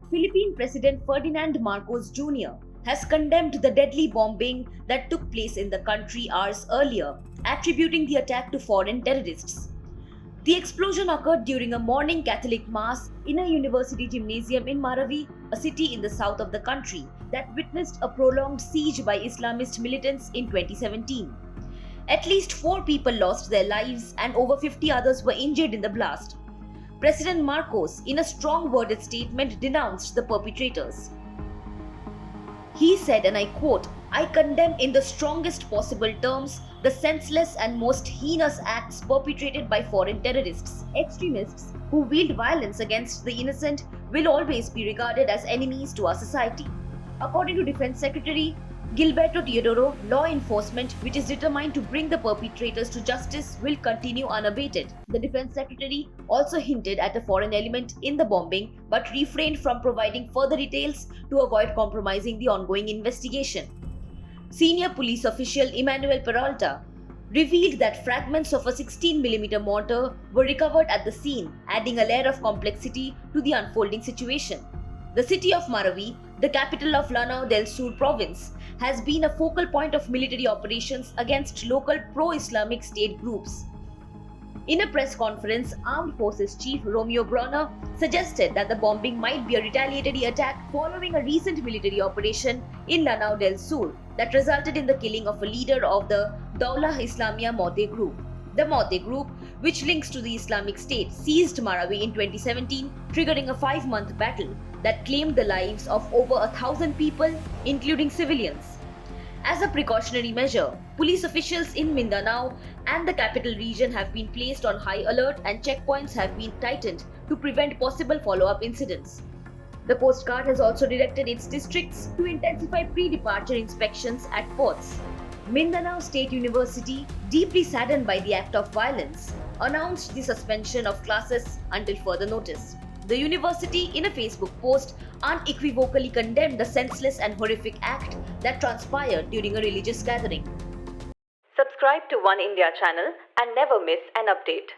Philippine President Ferdinand Marcos Jr. has condemned the deadly bombing that took place in the country hours earlier, attributing the attack to foreign terrorists. The explosion occurred during a morning Catholic Mass in a university gymnasium in Marawi, a city in the south of the country that witnessed a prolonged siege by Islamist militants in 2017. At least 4 people lost their lives and over 50 others were injured in the blast. President Marcos, in a strong worded statement, denounced the perpetrators. He said, and I quote, "I condemn in the strongest possible terms the senseless and most heinous acts perpetrated by foreign terrorists. Extremists who wield violence against the innocent will always be regarded as enemies to our society." According to Defense Secretary Gilberto Teodoro, law enforcement, which is determined to bring the perpetrators to justice, will continue unabated. The Defense Secretary also hinted at a foreign element in the bombing but refrained from providing further details to avoid compromising the ongoing investigation. Senior police official Emmanuel Peralta revealed that fragments of a 16mm mortar were recovered at the scene, adding a layer of complexity to the unfolding situation. The city of Marawi, the capital of Lanao del Sur province, has been a focal point of military operations against local pro-Islamic state groups. In a press conference, Armed Forces Chief Romeo Bronner suggested that the bombing might be a retaliatory attack following a recent military operation in Lanao del Sur that resulted in the killing of a leader of the Daulah Islamiyah Maute group. The Maute group, which links to the Islamic State, seized Marawi in 2017, triggering a 5-month battle that claimed the lives of over 1,000 people, including civilians. As a precautionary measure, police officials in Mindanao and the capital region have been placed on high alert and checkpoints have been tightened to prevent possible follow-up incidents. The Coast Guard has also directed its districts to intensify pre-departure inspections at ports. Mindanao State University, deeply saddened by the act of violence, announced the suspension of classes until further notice. The university, in a Facebook post, unequivocally condemned the senseless and horrific act that transpired during a religious gathering. Subscribe to One India channel and never miss an update.